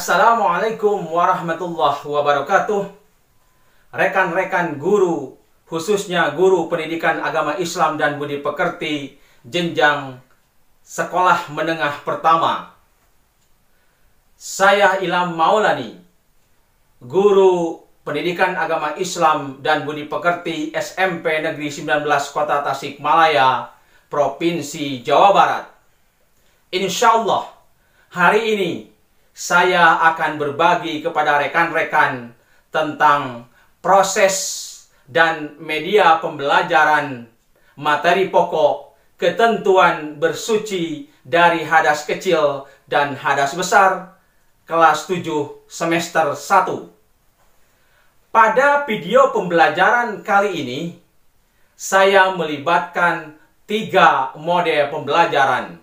Assalamualaikum warahmatullahi wabarakatuh. Rekan-rekan guru, khususnya guru pendidikan agama Islam dan budi pekerti jenjang sekolah menengah pertama. Saya Ilham Maulani, guru pendidikan agama Islam dan budi pekerti SMP Negeri 19 Kota Tasikmalaya, Provinsi Jawa Barat. Insya Allah, hari ini saya akan berbagi kepada rekan-rekan tentang proses dan media pembelajaran materi pokok, ketentuan bersuci dari hadas kecil dan hadas besar, kelas 7 semester 1. Pada video pembelajaran kali ini, saya melibatkan 3 mode pembelajaran.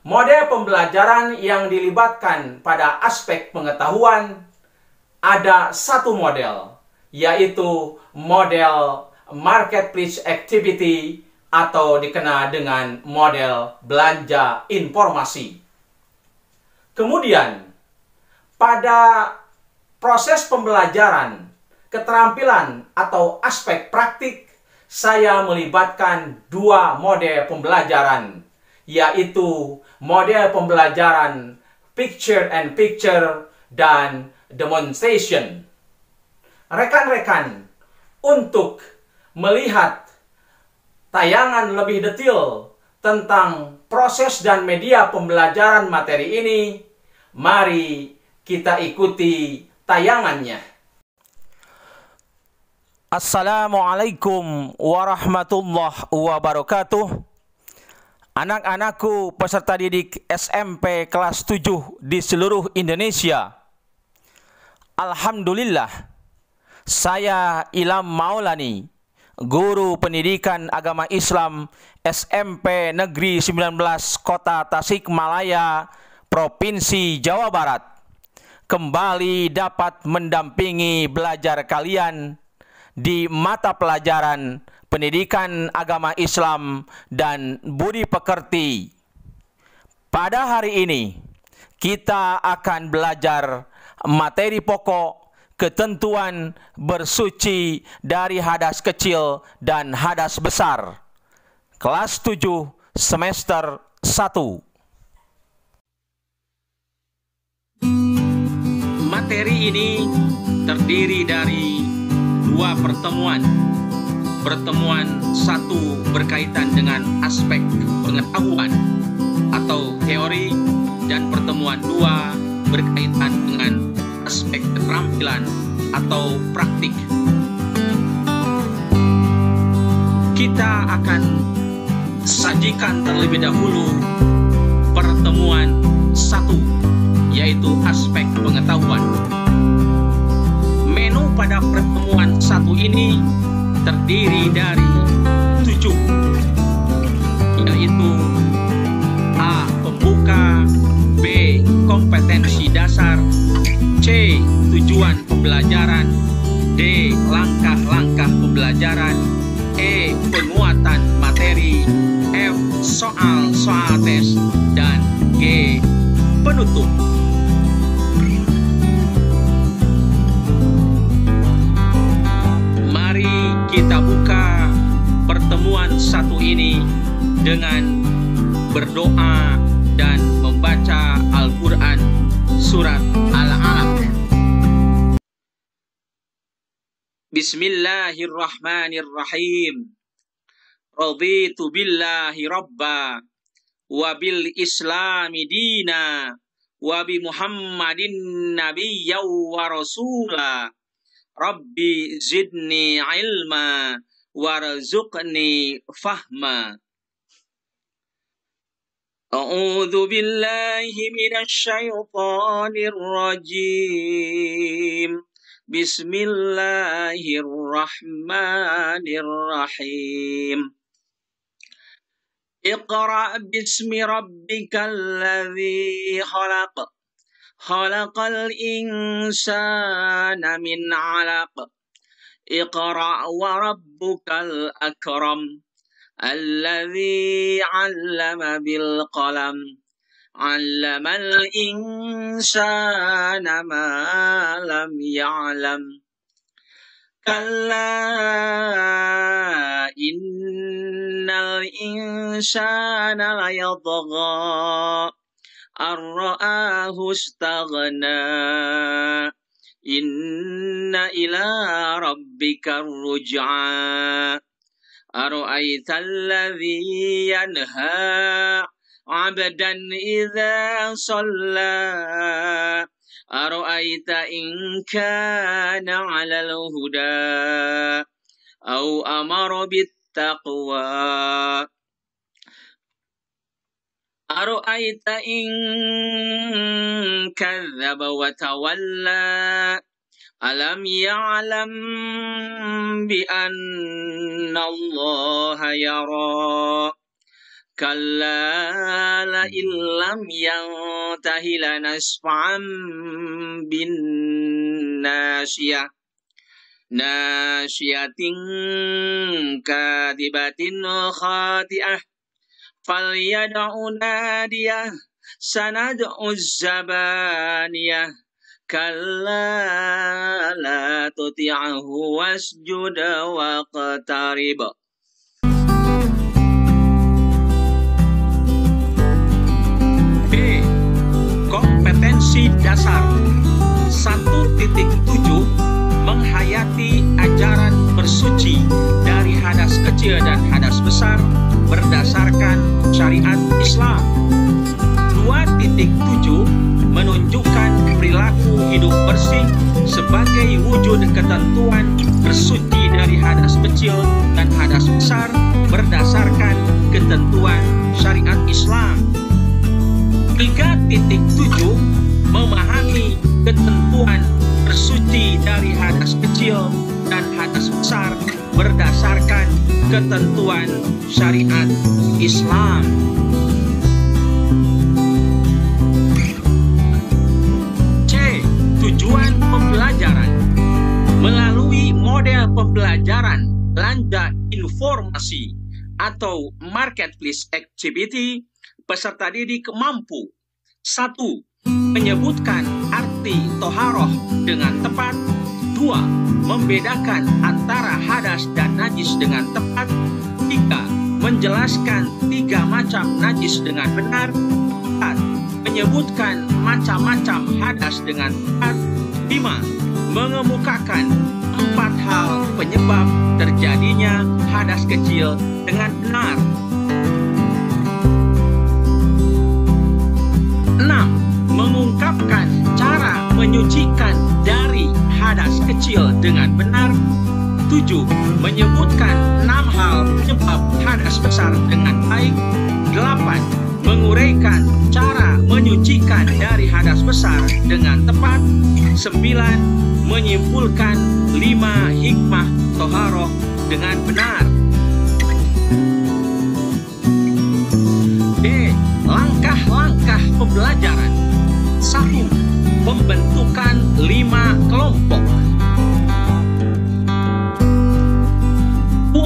Mode pembelajaran yang dilibatkan pada aspek pengetahuan ada 1 model, yaitu model marketplace activity atau dikenal dengan model belanja informasi. Kemudian, pada proses pembelajaran, keterampilan atau aspek praktik, saya melibatkan 2 mode pembelajaran, yaitu model pembelajaran picture and picture dan demonstration. Rekan-rekan, untuk melihat tayangan lebih detail tentang proses dan media pembelajaran materi ini, mari kita ikuti tayangannya. Assalamualaikum warahmatullahi wabarakatuh. Anak-anakku peserta didik SMP kelas 7 di seluruh Indonesia. Alhamdulillah, saya Ilham Maulani, guru pendidikan agama Islam SMP Negeri 19 Kota Tasikmalaya, Provinsi Jawa Barat, kembali dapat mendampingi belajar kalian di mata pelajaran pendidikan agama Islam dan budi pekerti. Pada hari ini, kita akan belajar materi pokok, ketentuan bersuci dari hadas kecil dan hadas besar, kelas 7 semester 1. Materi ini terdiri dari 2 pertemuan. Pertemuan 1 berkaitan dengan aspek pengetahuan atau teori, dan pertemuan 2 berkaitan dengan aspek keterampilan atau praktik. Kita akan sajikan terlebih dahulu pertemuan 1, yaitu aspek pengetahuan. Menu pada pertemuan 1 ini terdiri dari 7, yaitu A. Pembuka, B. Kompetensi dasar, C. Tujuan pembelajaran, D. Langkah-langkah pembelajaran, E. Penguatan materi, F. Soal-soal tes, dan G. Penutup. Kita buka pertemuan 1 ini dengan berdoa dan membaca Al-Quran surat Al-Alaq. Bismillahirrahmanirrahim. Raditu billahi rabba wa bil islami dina wa bi Muhammadin nabiyya wa rasula. Rabbi zidni ilma warzuqni fahma. A'udzu billahi minasy syaithanir rajim. Bismillahirrahmanirrahim. Iqra bismi rabbikal ladzi khalaq. Khalaqal insana min 'alaq. Iqra wa rabbukal akram. Alladzi 'allama bil qalam. 'allamal insana ma lam ya'lam. Kalla innal insana layadgha ar-ra'ahu istaghna. Inna ila rabbika ruj'a. Ara'aita alladhi yanha 'abdan idza shalla. Ara'aita in kana 'alal huda aw amara bittaqwa. Ara'aita in kadzdzaba wa tawalla. Alam ya'lam bi anna Allaha yara. Kalla la illam yantahi lanasfa'an bin nasiyah. Nasiyatin kadibatin khati'ah. Falyad'u nadiyah. Sanad'u zabaniyah. Kalla la tuti'ahu wasjud waqtarib. B. Kompetensi dasar 1.7 menghayati ajaran bersuci dari hadas kecil dan hadas besar berdasarkan syariat Islam. 2.7 menunjukkan perilaku hidup bersih sebagai wujud ketentuan bersuci dari hadas kecil dan hadas besar berdasarkan ketentuan syariat Islam. 3.7 memahami ketentuan bersuci dari hadas kecil dan hadas besar berdasarkan ketentuan syariat Islam. C. Tujuan pembelajaran. Melalui model pembelajaran belanja informasi atau marketplace activity, peserta didik mampu 1. Menyebutkan arti toharoh dengan tepat. 2. Membedakan antara hadas dan najis dengan tepat. 3. Menjelaskan 3 macam najis dengan benar. 4. Menyebutkan macam-macam hadas dengan tepat. 5. Mengemukakan 4 hal penyebab terjadinya hadas kecil dengan benar. 6. Mengungkapkan cara menyucikan dari hadas kecil dengan benar. 7. Menyebutkan 6 hal penyebab hadas besar dengan baik. 8. Menguraikan cara menyucikan dari hadas besar dengan tepat. 9. Menyimpulkan 5 hikmah toharoh dengan benar. D. Langkah-langkah pembelajaran. 1. Pembentukan 5 kelompok. 2.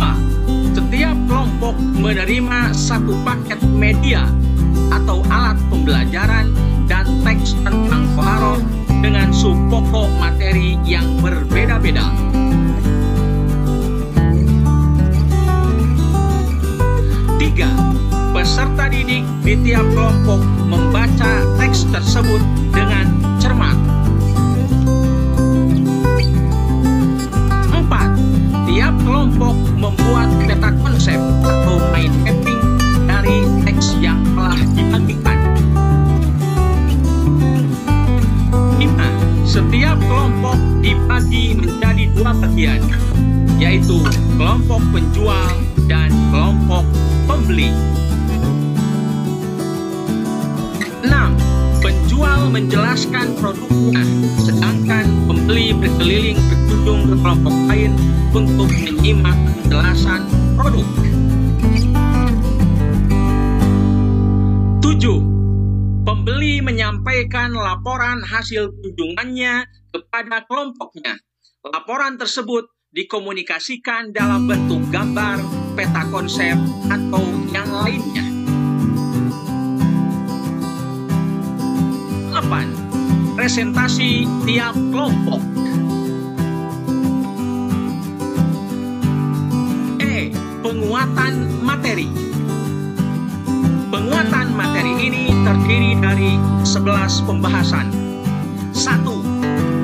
Setiap kelompok menerima 1 paket media atau alat pembelajaran dan teks tentang toharoh dengan subpokok materi yang berbeda-beda. 3. Peserta didik di tiap kelompok membaca teks tersebut dengan cermat. 4. Tiap kelompok membuat peta konsep atau mind mapping dari teks yang telah dibagikan. 5. Setiap kelompok dibagi menjadi 2 bagian, yaitu kelompok penjual dan kelompok pembeli. 6. Penjual menjelaskan produknya, sedangkan pembeli berkeliling berkunjung ke kelompok lain untuk menyimak penjelasan produk. 7. Pembeli menyampaikan laporan hasil kunjungannya kepada kelompoknya. Laporan tersebut dikomunikasikan dalam bentuk gambar, peta konsep, atau yang lainnya. 8. Presentasi tiap kelompok. Penguatan materi. Penguatan materi ini terdiri dari 11 pembahasan. 1.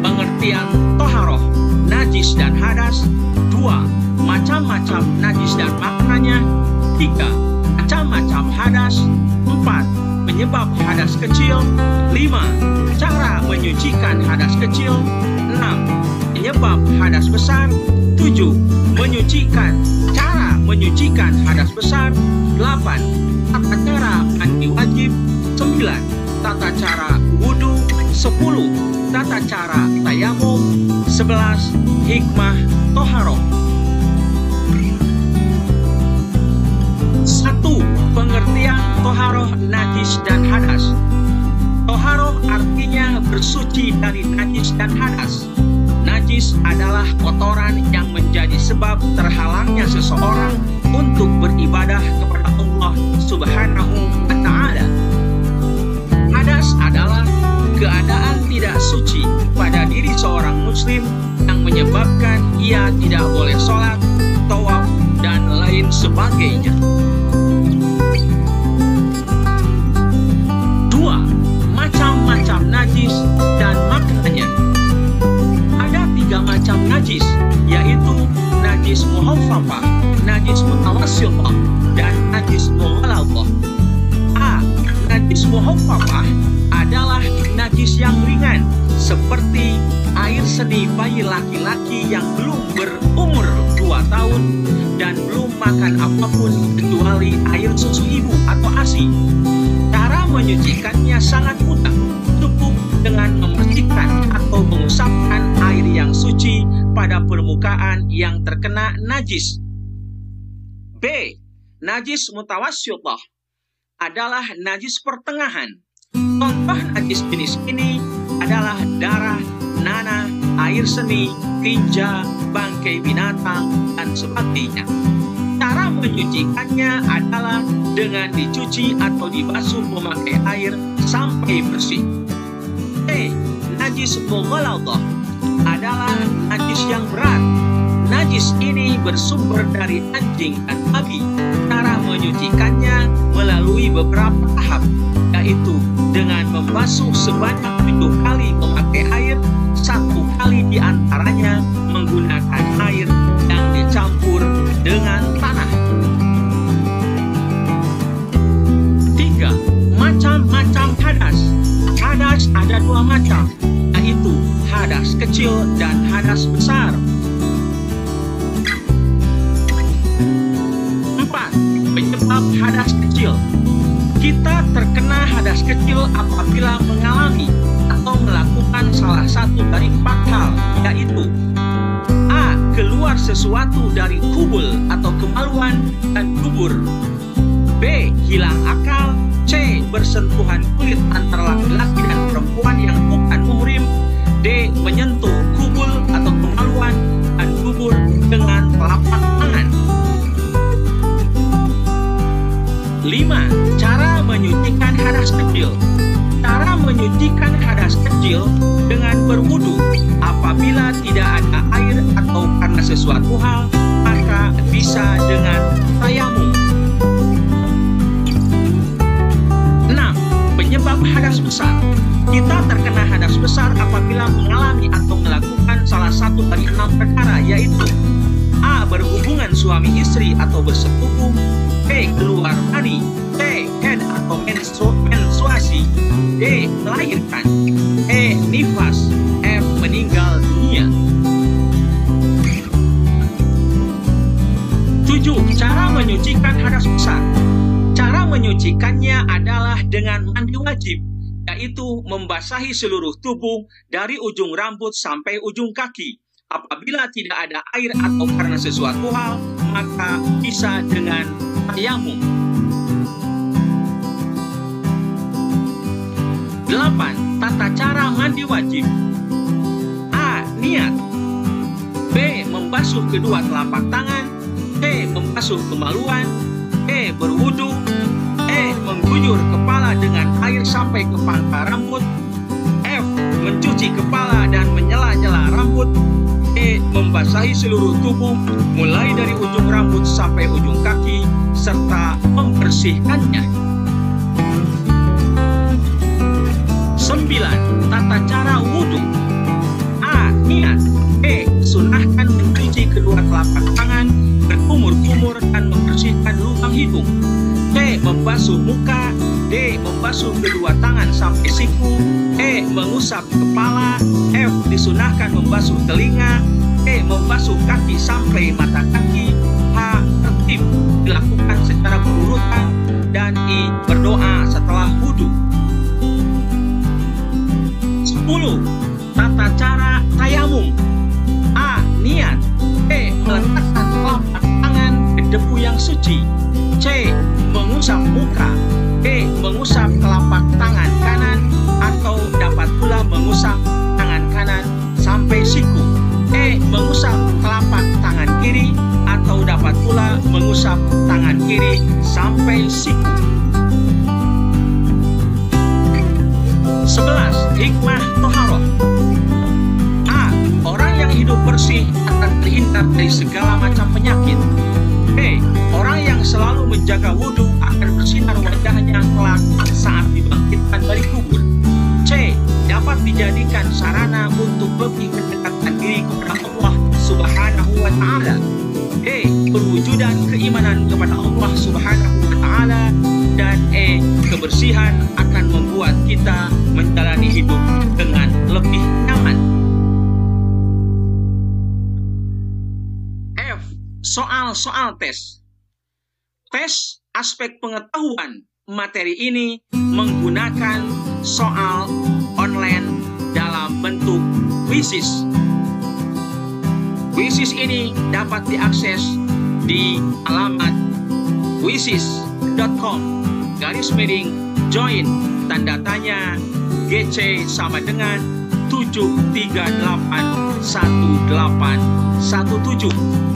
Pengertian toharoh, najis dan hadas. 2. Macam-macam najis dan maknanya. 3. Macam-macam hadas. 4. Penyebab hadas kecil. 5. Cara menyucikan hadas kecil. 6. Penyebab hadas besar. 7. Cara menyucikan hadas besar. 8. Tata cara mandi wajib. 9. Tata cara wudu. 10. Tata cara tayamum. 11. Hikmah toharoh. 1. Pengertian toharoh najis dan hadas. Toharoh artinya bersuci dari najis dan hadas. Najis adalah kotoran yang menjadi sebab terhalangnya seseorang untuk beribadah kepada Allah Subhanahu wa Ta'ala. Hadas adalah keadaan tidak suci pada diri seorang muslim yang menyebabkan ia tidak boleh sholat, tawaf, dan lain sebagainya. 2. Macam-macam najis dan maknanya. Ada 3 macam najis, yaitu najis muhaffafah, najis mutawassillah, dan najis mughalladhah. A. Najis muhaffafah adalah najis yang ringan, seperti air seni bayi laki-laki yang belum berumur 2 tahun dan belum makan apapun kecuali air susu ibu atau ASI. Cara menyucikannya sangat mudah, cukup dengan membersihkan atau mengusapkan air yang suci pada permukaan yang terkena najis. B. Najis mutawassillah adalah najis pertengahan. Contoh najis jenis ini adalah darah, nanah, air seni, tinja, bangkai binatang, dan sebagainya. Cara menyucikannya adalah dengan dicuci atau dibasuh memakai air sampai bersih. C. Najis mughalladhah adalah najis yang berat. Najis ini bersumber dari anjing dan babi. Cara menyucikannya melalui beberapa tahap, yaitu dengan membasuh sebanyak 7 kali memakai air, 1 kali diantaranya menggunakan air yang dicampur dengan tanah. 3. Macam-macam hadas. Hadas ada 2 macam, yaitu hadas kecil dan hadas besar. 4. Penyebab hadas kecil. Kita terkena hadas kecil apabila mengalami atau melakukan salah satu dari 4 hal, yaitu A. Keluar sesuatu dari kubul atau kemaluan dan dubur. B. Hilang akal. C. Bersentuhan kulit antara laki-laki dan perempuan yang bukan muhrim. D. Menyentuh kubul atau kemaluan dan dubur dengan telapak tangan. 5. Cara menyucikan hadas kecil. Cara menyucikan hadas kecil dengan berwudu. Apabila tidak ada air atau karena sesuatu hal, maka bisa dengan tayamum. 6. Penyebab hadas besar. Kita terkena hadas besar apabila mengalami atau melakukan salah satu dari 6 perkara, yaitu A. Berhubungan suami istri atau bersetubuh. B. Keluar mani. C. Haid atau menstruasi. D. Melahirkan. E. Nifas. F. Meninggal dunia. 7. Cara menyucikan hadas besar. Cara menyucikannya adalah dengan mandi wajib, yaitu membasahi seluruh tubuh dari ujung rambut sampai ujung kaki. Apabila tidak ada air atau karena sesuatu hal, maka bisa dengan tayamum. 8. Tata cara mandi wajib. A. Niat. B. Membasuh kedua telapak tangan. C. Membasuh kemaluan. D. Berwudu. E. Mengguyur kepala dengan air sampai ke pangkal rambut. mencuci kepala dan menyela-nyela rambut. E. Membasahi seluruh tubuh mulai dari ujung rambut sampai ujung kaki serta membersihkannya. 9. Tata cara wudhu. A. Niat. B. Sunahkan mencuci kedua telapak tangan, berkumur-kumur dan membersihkan lubang hidung. C. Membasuh muka. D. Membasuh kedua tangan sampai siku. E. Mengusap kepala. F. Disunahkan membasuh telinga. E. Membasuh kaki sampai mata kaki. H. Tertib dilakukan secara berurutan. Dan I. Berdoa setelah wudhu. 10. Tata cara tayamum. A. Niat. B. Meletakkan telapak tangan ke debu yang suci. C. Mengusap muka. D. Mengusap telapak tangan kanan atau dapat pula mengusap tangan kanan sampai siku. E. Mengusap telapak tangan kiri atau dapat pula mengusap tangan kiri sampai siku. 11. Hikmah toharoh. A. Orang yang hidup bersih akan terhindar dari segala macam penyakit. B. Orang yang selalu menjaga wudhu akan bersinar wajahnya kelak saat dibangkitkan dari kubur. C. Dapat dijadikan sarana untuk lebih mendekatkan diri kepada Allah Subhanahu wa Ta'ala. D. Perwujudan keimanan kepada Allah Subhanahu wa Ta'ala. Dan E. Kebersihan akan membuat kita menjalani hidup dengan lebih nyaman. F. Soal-soal tes. Tes aspek pengetahuan materi ini menggunakan soal online dalam bentuk quizzes. Quizzes ini dapat diakses di alamat quizzes.com/join tanda tanya GC sama dengan 7381817.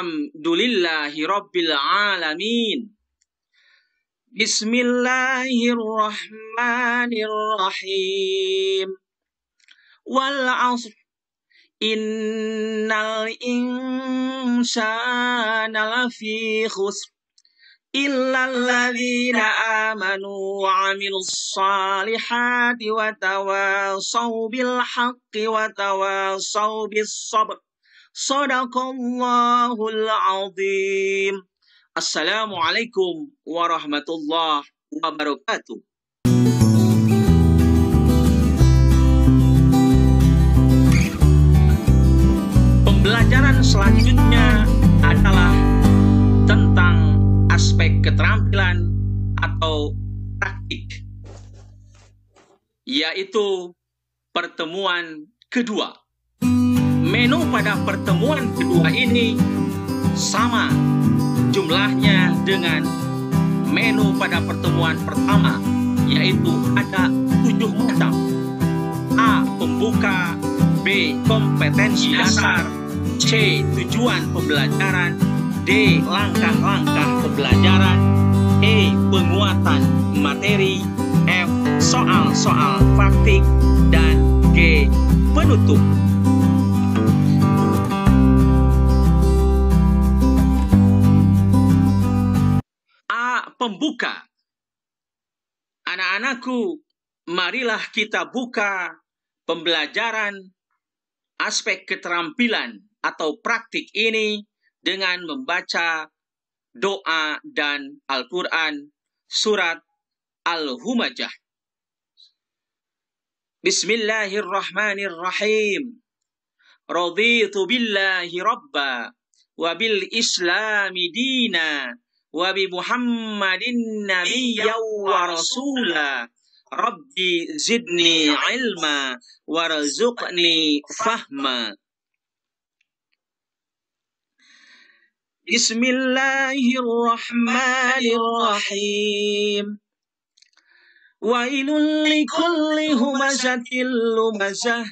Alhamdulillahi Rabbil Alamin. Bismillahirrahmanirrahim. Wal 'ashr innal insana lafi khusr illal ladzina amanu wa 'amilus salihati wa tawasaw bil haqqi wa tawasaw bis sabr. Shadaqallahul azim. Assalamualaikum warahmatullahi wabarakatuh. Pembelajaran selanjutnya adalah tentang aspek keterampilan atau praktik, yaitu pertemuan kedua. Menu pada pertemuan kedua ini sama jumlahnya dengan menu pada pertemuan pertama, yaitu ada 7 macam. A. Pembuka. B. Kompetensi dasar. C. Tujuan pembelajaran. D. Langkah-langkah pembelajaran. E. Penguatan materi. F. Soal-soal praktik. Dan G. Penutup. Pembuka. Anak-anakku, marilah kita buka pembelajaran aspek keterampilan atau praktik ini dengan membaca doa dan Al-Quran surat Al-Humajah. Bismillahirrahmanirrahim. Raditu billahi rabba wa bil islami dina wa bi Muhammadin nabiyya wa rasula. Rabbi zidni ilma warzuqni fahma. Bismillahirrahmanirrahim. Wailul likulli humazatil lumazah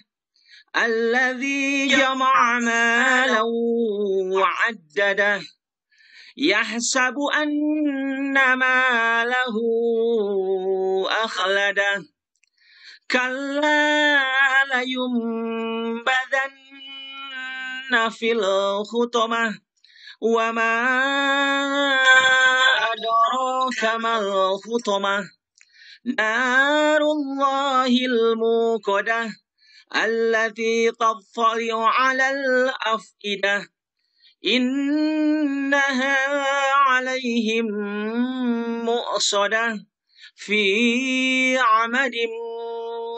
alladzi jama'a malan wa 'addadah. Yahsabu anna malahu akhladah. Kalla layumbadanna fil khutamah. Wa ma adraka mal khutamah. Narullahil muqadah allati tattali'u 'alal af'idah. Innaha 'alaihim mu'sadah fi 'amadim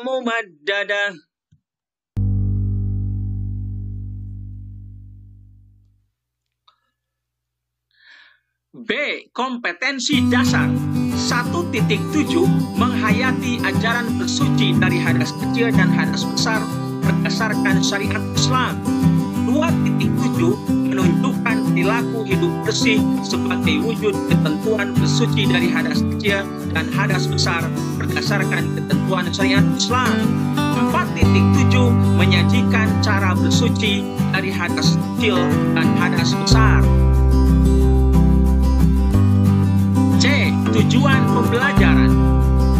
mumaddadah. B. Kompetensi dasar. 1.7 menghayati ajaran bersuci dari hadas kecil dan hadas besar berdasarkan syariat Islam. 2.7 menunjukkan perilaku hidup bersih sebagai wujud ketentuan bersuci dari hadas kecil dan hadas besar berdasarkan ketentuan syariat Islam. 4.7 menyajikan cara bersuci dari hadas kecil dan hadas besar. C. Tujuan pembelajaran.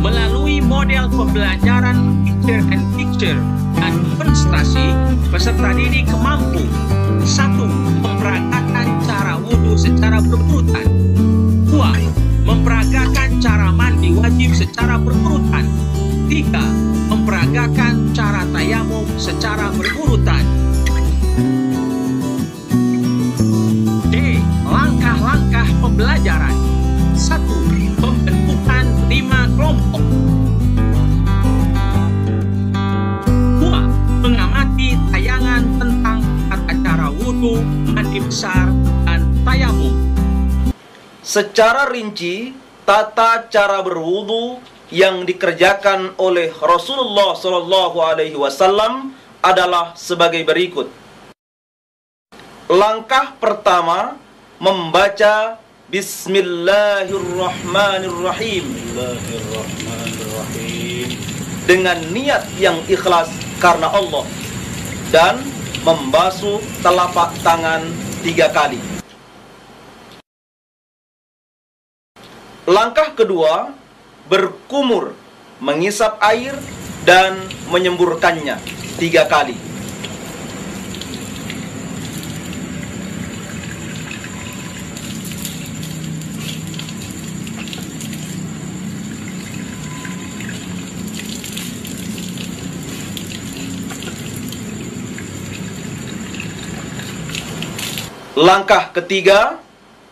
Melalui model pembelajaran picture and picture dan demonstrasi, peserta didik mampu 1. Memperagakan cara wudhu secara berurutan. 2. Memperagakan cara mandi wajib secara berurutan. 3. Memperagakan cara tayamum secara berurutan. D. Langkah-langkah pembelajaran. 1. Pembentukan 5 kelompok. 2. Mengamati tayangan tentang tata cara wudhu, mandi besar, dan tayamum. Secara rinci, tata cara berwudu yang dikerjakan oleh Rasulullah SAW adalah sebagai berikut. Langkah pertama, membaca Bismillahirrahmanirrahim dengan niat yang ikhlas karena Allah, dan membasuh telapak tangan 3 kali. Langkah kedua, berkumur, mengisap air dan menyemburkannya 3 kali. Langkah ketiga,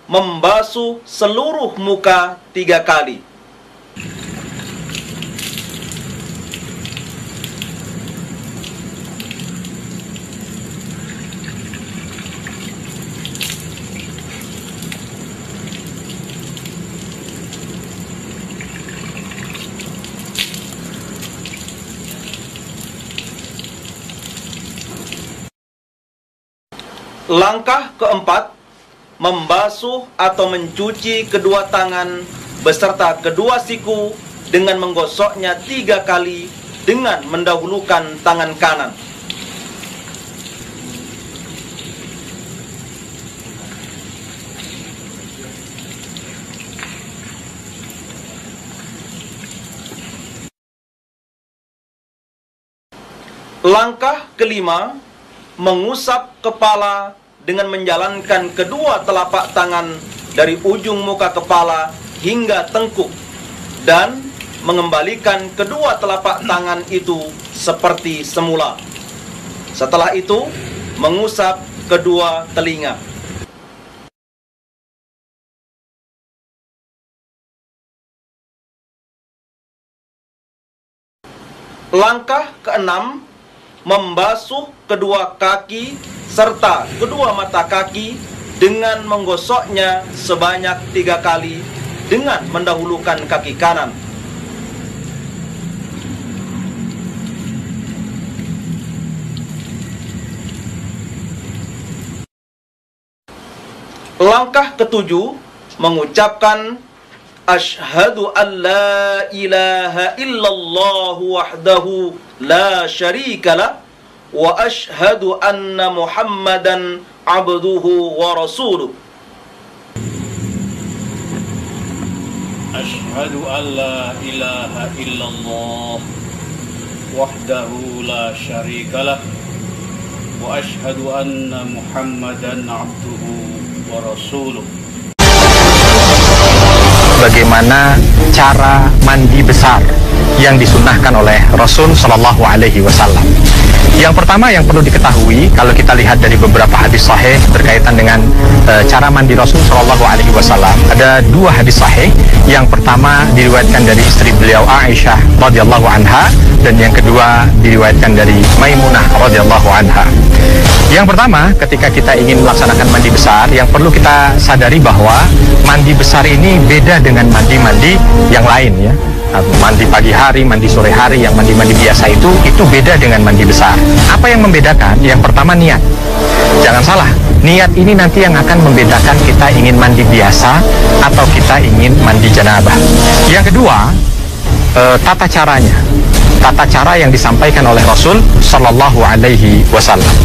membasuh seluruh muka 3 kali. Langkah keempat, membasuh atau mencuci kedua tangan beserta kedua siku dengan menggosoknya 3 kali dengan mendahulukan tangan kanan. Langkah kelima, mengusap kepala dengan menjalankan kedua telapak tangan dari ujung muka kepala hingga tengkuk dan mengembalikan kedua telapak tangan itu seperti semula. Setelah itu, mengusap kedua telinga. Langkah keenam, membasuh kedua kaki serta kedua mata kaki dengan menggosoknya sebanyak 3 kali dengan mendahulukan kaki kanan. Langkah ketujuh, mengucapkan Asyhadu an la ilaha illallah wahdahu la syarikalah wa asyhadu anna Muhammadan abduhu wa rasuluh. Asyhadu an la ilaha illallah wahdahu la syarikalah wa asyhadu anna Muhammadan abduhu wa rasuluh. Bagaimana cara mandi besar yang disunnahkan oleh Rasul Shallallahu Alaihi Wasallam. Yang pertama yang perlu diketahui, kalau kita lihat dari beberapa hadis sahih berkaitan dengan cara mandi Rasul Shallallahu Alaihi Wasallam, ada 2 hadis sahih. Yang pertama diriwayatkan dari istri beliau Aisyah radhiyallahu anha, dan yang kedua diriwayatkan dari Maimunah radhiyallahu anha. Yang pertama, ketika kita ingin melaksanakan mandi besar, yang perlu kita sadari bahwa mandi besar ini beda dengan mandi-mandi yang lain ya. Mandi pagi hari, mandi sore hari, yang mandi-mandi biasa itu beda dengan mandi besar. Apa yang membedakan? Yang pertama, niat. Jangan salah, niat ini nanti yang akan membedakan kita ingin mandi biasa atau kita ingin mandi janabah. Yang kedua, tata caranya. Tata cara yang disampaikan oleh Rasul Sallallahu Alaihi Wasallam.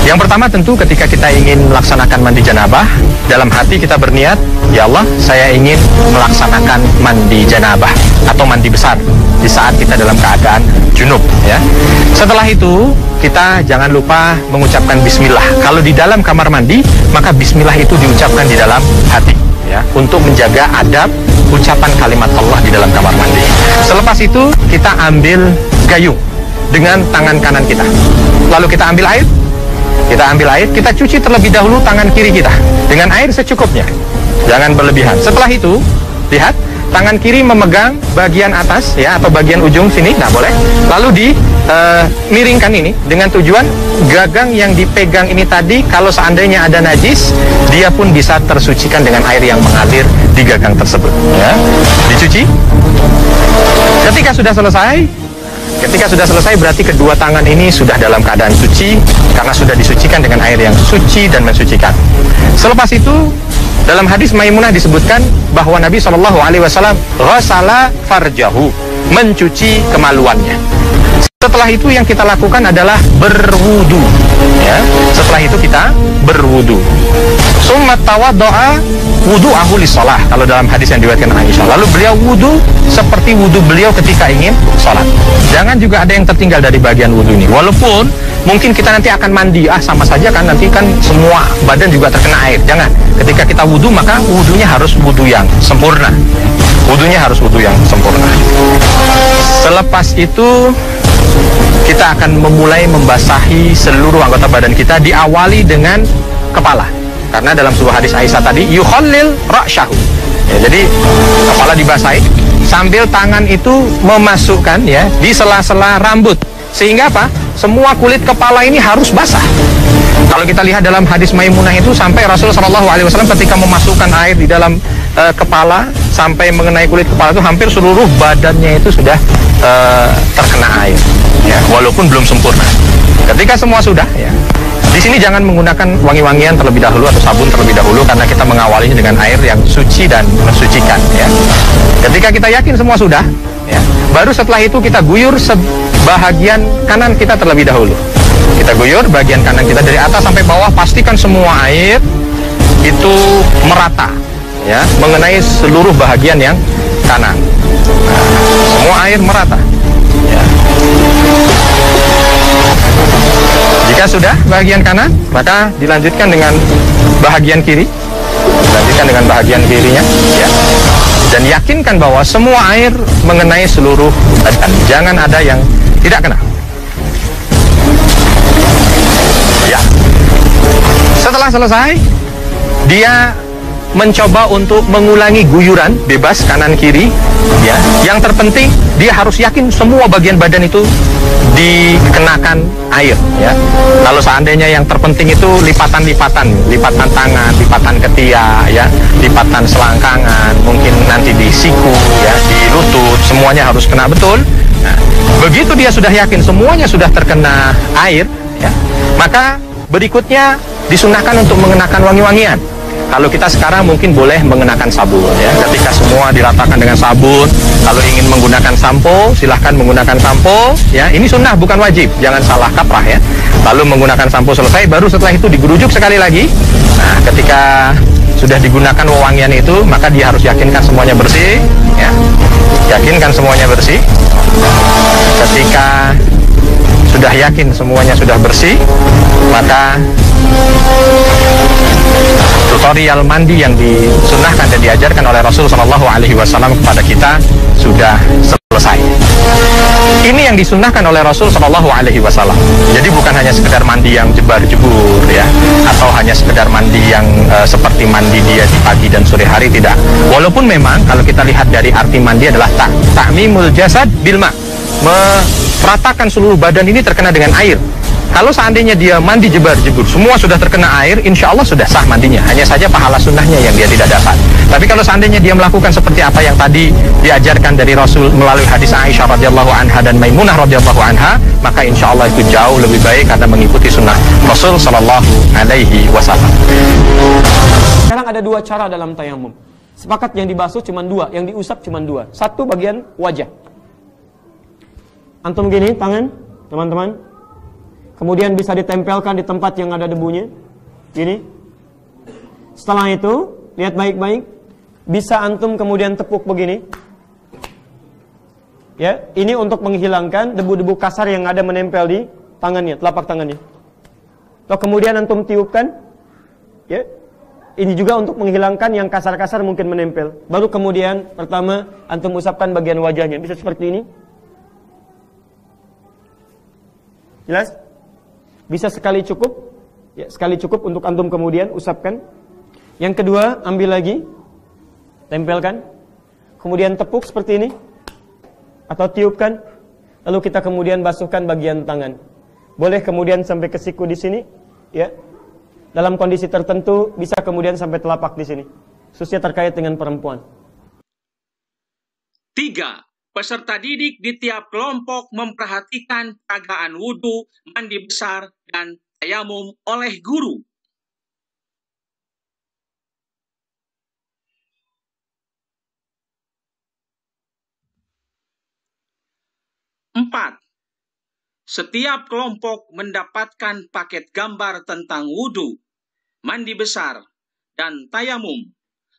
Yang pertama tentu ketika kita ingin melaksanakan mandi janabah, dalam hati kita berniat, ya Allah, saya ingin melaksanakan mandi janabah atau mandi besar di saat kita dalam keadaan junub ya. Setelah itu kita jangan lupa mengucapkan bismillah. Kalau di dalam kamar mandi, maka bismillah itu diucapkan di dalam hati ya, untuk menjaga adab ucapan kalimat Allah di dalam kamar mandi. Selepas itu kita ambil gayung dengan tangan kanan kita. Lalu kita ambil air. Kita cuci terlebih dahulu tangan kiri kita dengan air secukupnya. Jangan berlebihan. Setelah itu, lihat, tangan kiri memegang bagian atas ya, atau bagian ujung sini, nah boleh. Lalu miringkan ini dengan tujuan gagang yang dipegang ini tadi, kalau seandainya ada najis, dia pun bisa tersucikan dengan air yang mengalir di gagang tersebut ya. Dicuci. Ketika sudah selesai berarti kedua tangan ini sudah dalam keadaan suci karena sudah disucikan dengan air yang suci dan mensucikan. Selepas itu dalam hadis Maimunah disebutkan bahwa Nabi SAW ghasala farjahu, mencuci kemaluannya. Setelah itu yang kita lakukan adalah berwudu. Ya, setelah itu kita berwudu. Summa tawaddo'a wudu'ahu lis-shalah. Kalau dalam hadis yang diriwayatkan Aisyah, lalu beliau wudu seperti wudu beliau ketika ingin sholat. Jangan juga ada yang tertinggal dari bagian wudu ini. Walaupun mungkin kita nanti akan mandi, sama saja kan, nanti kan semua badan juga terkena air. Jangan. Ketika kita wudu, maka wudunya harus wudu yang sempurna. Wudunya harus wudu yang sempurna. Selepas itu kita akan memulai membasahi seluruh anggota badan kita, diawali dengan kepala. Karena dalam sebuah hadis Aisyah tadi, yukhallil ra'syahu. Ya, jadi kepala dibasahi sambil tangan itu memasukkan ya di sela-sela rambut. Sehingga apa? Semua kulit kepala ini harus basah. Kalau kita lihat dalam hadis Maimunah itu, sampai Rasulullah SAW ketika memasukkan air di dalam kepala sampai mengenai kulit kepala itu, hampir seluruh badannya itu sudah terkena air. Ya, walaupun belum sempurna. Ketika semua sudah, ya, di sini jangan menggunakan wangi-wangian terlebih dahulu atau sabun terlebih dahulu, karena kita mengawalinya dengan air yang suci dan mensucikan. Ya. Ketika kita yakin semua sudah, ya, baru setelah itu kita guyur sebahagian kanan kita terlebih dahulu. Kita guyur bagian kanan kita dari atas sampai bawah, pastikan semua air itu merata, ya, mengenai seluruh bahagian yang kanan. Nah, semua air merata. Ya. Jika sudah bahagian kanan, maka dilanjutkan dengan bahagian kiri. Dilanjutkan dengan bahagian kirinya, ya. Dan yakinkan bahwa semua air mengenai seluruh badan. Jangan ada yang tidak kena. Ya. Setelah selesai, dia mencoba untuk mengulangi guyuran bebas kanan kiri, ya. Yang terpenting dia harus yakin semua bagian badan itu dikenakan air, ya. Kalau seandainya yang terpenting itu lipatan-lipatan, lipatan tangan, lipatan ketiak, ya, lipatan selangkangan, mungkin nanti di siku, ya, di lutut, semuanya harus kena betul. Nah, begitu dia sudah yakin semuanya sudah terkena air, ya, maka berikutnya disunahkan untuk mengenakan wangi-wangian. Kalau kita sekarang mungkin boleh mengenakan sabun, ya. Ketika semua diratakan dengan sabun, kalau ingin menggunakan sampo, silahkan menggunakan sampo, ya. Ini sunnah bukan wajib, jangan salah kaprah, ya. Lalu menggunakan sampo selesai, baru setelah itu digerujuk sekali lagi. Nah, ketika sudah digunakan wewangian itu, maka dia harus yakinkan semuanya bersih, ya. Yakinkan semuanya bersih. Ketika sudah yakin semuanya sudah bersih, maka tutorial mandi yang disunahkan dan diajarkan oleh Rasul SAW kepada kita sudah selesai. Ini yang disunahkan oleh Rasul SAW. Jadi bukan hanya sekedar mandi yang jebar-jebur, ya, atau hanya sekedar mandi yang seperti mandi dia di pagi dan sore hari, tidak. Walaupun memang kalau kita lihat dari arti mandi adalah ta'mimul jasad bilma, meratakan seluruh badan ini terkena dengan air. Kalau seandainya dia mandi jebar-jebur, semua sudah terkena air, insya Allah sudah sah mandinya. Hanya saja pahala sunnahnya yang dia tidak dapat. Tapi kalau seandainya dia melakukan seperti apa yang tadi diajarkan dari Rasul melalui hadis Aisyah radhiyallahu anha dan Maimunah radhiyallahu anha, maka insya Allah itu jauh lebih baik karena mengikuti sunnah Rasul sallallahu alaihi wasallam. Sekarang ada dua cara dalam tayamum. Sepakat yang dibasuh cuma dua, yang diusap cuma dua. Satu bagian wajah. Antum gini tangan, teman-teman. Kemudian bisa ditempelkan di tempat yang ada debunya. Gini. Setelah itu, lihat baik-baik. Bisa antum kemudian tepuk begini. Ya, ini untuk menghilangkan debu-debu kasar yang ada menempel di tangannya, telapak tangannya. Atau kemudian antum tiupkan. Ya. Ini juga untuk menghilangkan yang kasar-kasar mungkin menempel. Baru kemudian pertama antum usapkan bagian wajahnya. Bisa seperti ini. Jelas? Bisa sekali cukup, ya, sekali cukup untuk antum kemudian usapkan. Yang kedua, ambil lagi, tempelkan, kemudian tepuk seperti ini, atau tiupkan, lalu kita kemudian basuhkan bagian tangan. Boleh kemudian sampai ke siku di sini, ya. Dalam kondisi tertentu bisa kemudian sampai telapak di sini, khususnya terkait dengan perempuan. 3. Peserta didik di tiap kelompok memperhatikan peragaan wudhu, mandi besar, dan tayamum oleh guru. 4. Setiap kelompok mendapatkan paket gambar tentang wudhu, mandi besar, dan tayamum,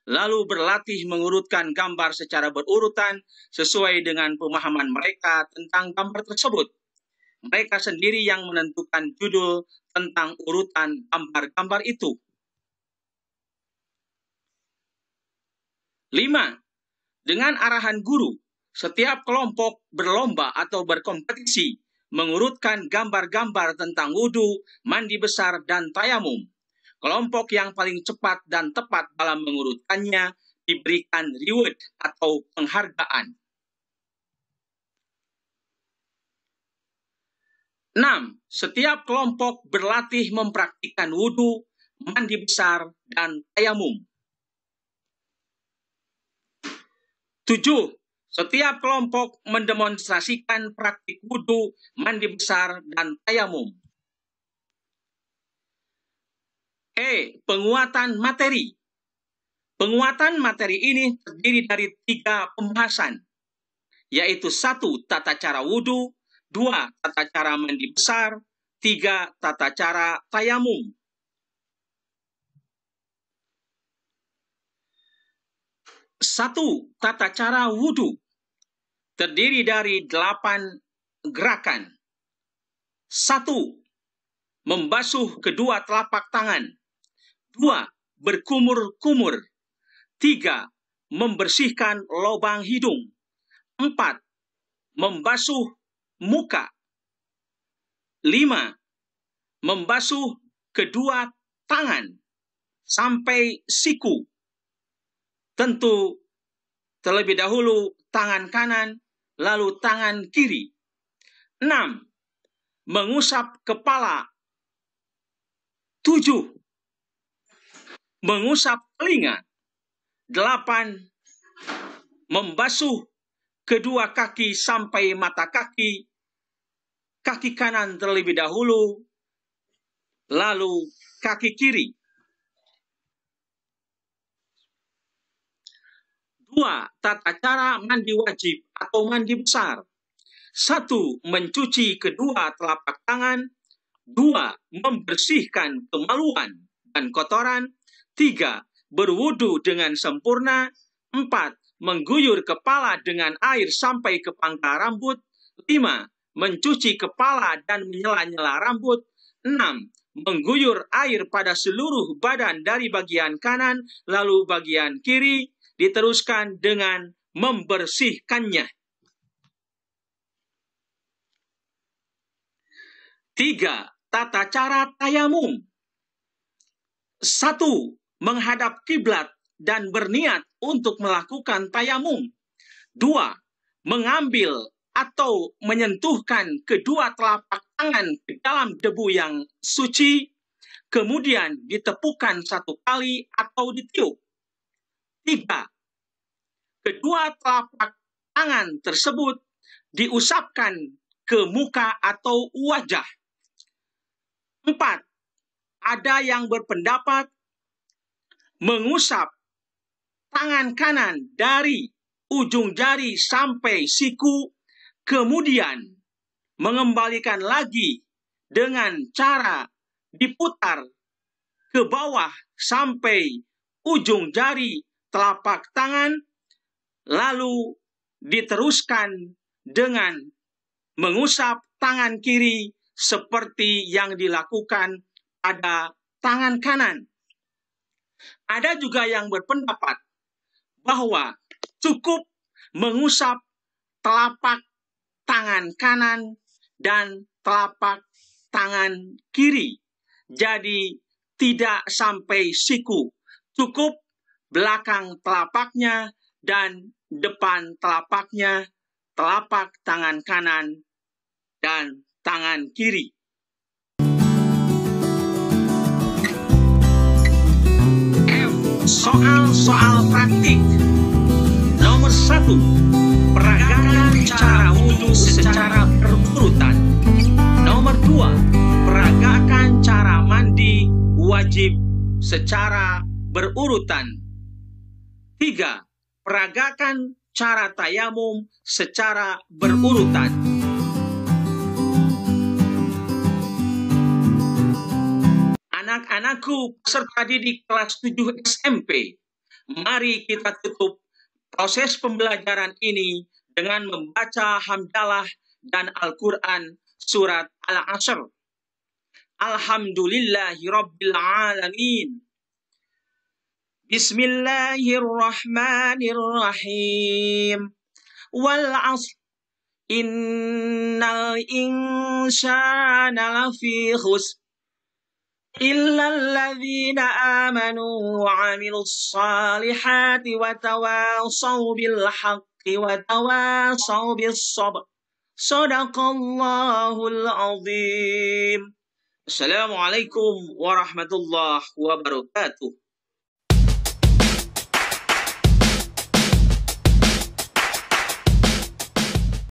lalu berlatih mengurutkan gambar secara berurutan sesuai dengan pemahaman mereka tentang gambar tersebut. Mereka sendiri yang menentukan judul tentang urutan gambar-gambar itu. 5. Dengan arahan guru, setiap kelompok berlomba atau berkompetisi mengurutkan gambar-gambar tentang wudhu, mandi besar, dan tayamum. Kelompok yang paling cepat dan tepat dalam mengurutkannya diberikan reward atau penghargaan. 6. Setiap kelompok berlatih mempraktikkan wudhu, mandi besar, dan tayamum. 7. Setiap kelompok mendemonstrasikan praktik wudhu, mandi besar, dan tayamum. Penguatan materi. Penguatan materi ini terdiri dari 3 pembahasan, yaitu 1. Tata cara wudhu, 2. Tata cara mandi besar, 3. Tata cara tayamum. 1. Tata cara wudhu terdiri dari 8 gerakan. 1. Membasuh kedua telapak tangan. 2. Berkumur-kumur. 3. Membersihkan lubang hidung. 4. Membasuh muka. 5. Membasuh kedua tangan sampai siku. Tentu terlebih dahulu tangan kanan, lalu tangan kiri. 6. Mengusap kepala. 7. Mengusap telinga. 8. Membasuh kedua kaki sampai mata kaki. Kaki kanan terlebih dahulu, lalu kaki kiri. 2. Tata cara mandi wajib atau mandi besar. 1. Mencuci kedua telapak tangan. 2. Membersihkan kemaluan dan kotoran. 3. Berwudu dengan sempurna. 4. Mengguyur kepala dengan air sampai ke pangkal rambut. 5. Mencuci kepala dan menyela-nyela rambut. 6. Mengguyur air pada seluruh badan dari bagian kanan, lalu bagian kiri. Diteruskan dengan membersihkannya. 3. Tata cara tayamum. 1. Menghadap kiblat dan berniat untuk melakukan tayamum. 2. Mengambil atau menyentuhkan kedua telapak tangan ke dalam debu yang suci, kemudian ditepukan 1 kali atau ditiup. 3. Kedua telapak tangan tersebut diusapkan ke muka atau wajah. 4. Ada yang berpendapat mengusap tangan kanan dari ujung jari sampai siku, kemudian mengembalikan lagi dengan cara diputar ke bawah sampai ujung jari telapak tangan, lalu diteruskan dengan mengusap tangan kiri seperti yang dilakukan pada tangan kanan. Ada juga yang berpendapat bahwa cukup mengusap telapak tangan kanan dan telapak tangan kiri. Jadi tidak sampai siku. Cukup belakang telapaknya dan depan telapaknya, telapak tangan kanan dan tangan kiri. Soal-soal praktik. Nomor 1. Peragakan cara wudhu secara berurutan. Nomor 2. Peragakan cara mandi wajib secara berurutan. 3. Peragakan cara tayamum secara berurutan. Selaku peserta didik kelas 7 SMP, mari kita tutup proses pembelajaran ini dengan membaca hamdalah dan Al-Quran surat Al-Asr. Alhamdulillahirabbil alamin. Bismillahirrahmanirrahim. Wal 'asr. Innal insana lafi khusr. Illal ladzina amanu wa 'amilus salihati wa tawasaw bil haqqi wa tawasaw bis sabr. Shadaqallahul azim. Assalamualaikum warahmatullahi wabarakatuh.